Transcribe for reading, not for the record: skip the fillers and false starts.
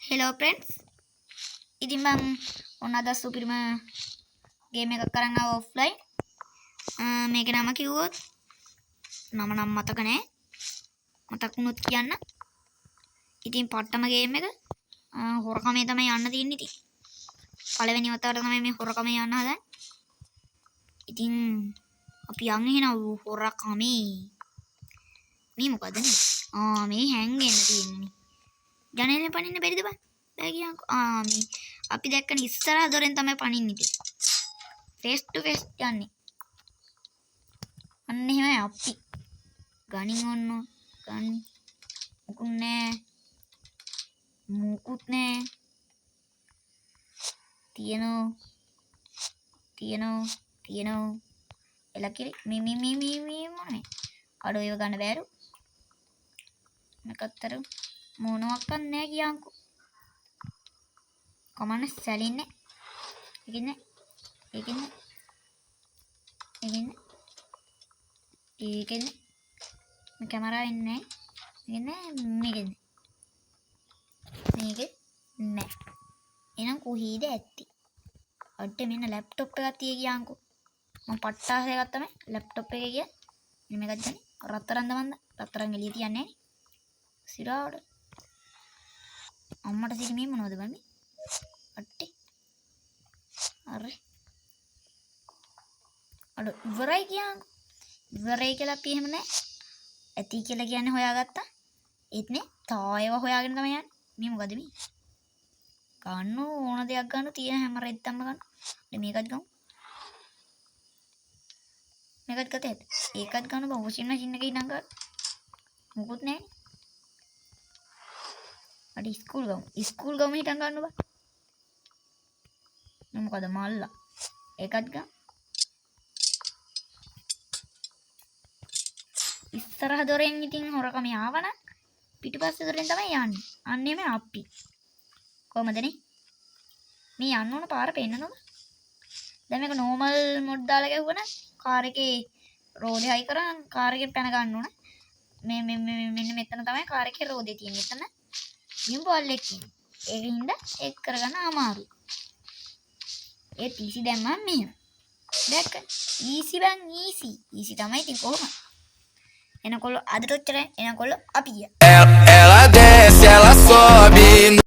Hello friends. ඉතින් මම ඔන්න අද සුපිරිම ගේම් එකක් කරන්න ආව ඔෆ්ලයින්. මේකේ නම කිව්වොත් නම නම් මතක නෑ. මතක් වුණොත් කියන්න. ඉතින් පට්ටම ගේම් එක. හොරකමේ තමයි යන්න තියෙන්නේ ඉතින්. පළවෙනි වතාවට තමයි මේ හොරකමේ යන්න හදන්නේ. ඉතින් අපි යන් එහෙනම් හොරකමේ. මේ මොකද නේ? මේ හැංගෙන්න තියෙන්නේ. ජනේලෙන් පනින්න බැරිද බං? බෑ කියන්කෝ. මේ අපි දැක්කනේ ඉස්සරහ දොරෙන් තමයි පනින්නේ ඉතින්. ෆේස් ටු ෆේස් යන්නේ. අන්න එහෙමයි අපි. ගණින් ඔන්න ගන්න. මුකුත් නෑ. තියනෝ. එලකිරි මේ මොනේ? අඩෝ ඒව ගන්න බෑරු. මේකත්තර මොනවක් නැහැ කියන්කෝ. කමන්න සැලින්නේ. ඒකින්නේ. මේ කැමරාව ඉන්නේ. මේක නෑ. එහෙනම් කොහේද ඇත්තේ? අඩ මෙන්න ලැප්ටොප් එකක් තිය කියන්කෝ. මම පට්ටාසේ ගත්තම ලැප්ටොප් එකේ ගියා. මෙන්න මේකත් ගන්නේ. රත්තරන් දමන්න. රත්තරන් එළිය තියන්නේ නැහැ. සිරාවට අම්මට සිරි මේ මොනවද බන්නේ? අට්ටි. අර ඉවරයි කියන්කෝ. ඉවරයි කියලා අපි එහෙම නැහැ. ඇති කියලා කියන්නේ හොයාගත්තා. ඒත් නේ තායව හොයාගෙන තමයි යන්නේ. මේ මොකද මේ? ගන්න ඕන දෙයක් ගන්න තියෙන හැම රෙද්දක්ම ගන්න. මේකත් ගමු. මේකත් ගතේ. ඒකත් ගන්න බං. වොෂින් මැෂින් එකේ ඉඳන් ගන්න. මොකුත් නැහැ. අඩ ස්කූල් ගමු හිටන් ගන්න බා. මොකද මල්ලා. ඒකත් ගන්න. ඉස්සරහ දොරෙන් ඉතින් හොරකම ආවනම් පිටිපස්සේ දොරෙන් තමයි යන්නේ. අන්නේ මේ අපි. කොහමද නේ? මේ යන්න ඕන පාර පෙන්නනවද? දැන් මේක නෝමල් මොඩ් දාලා ගැහුවනම් කාර් එකේ රෝදේ හයි කරන් කාර් එකෙන් පැන ගන්න ඕන. මෙන්න මෙතන තමයි කාර් එකේ රෝදේ තියෙන්නේ. එතන බිම්බෝල් එක ඉන්නේ. ඒකින්ද ඒක කරගන්න අමාරුයි. ඒ PC දැම්මම මෙහෙම. දැක්ක? ඊසි බං ඊසි. ඊසි තමයි ඉතින් කොහොම. එනකොල්ල අදට ඔච්චරයි. එනකොල්ල අපි ගියා. Ela desce, ela sobe.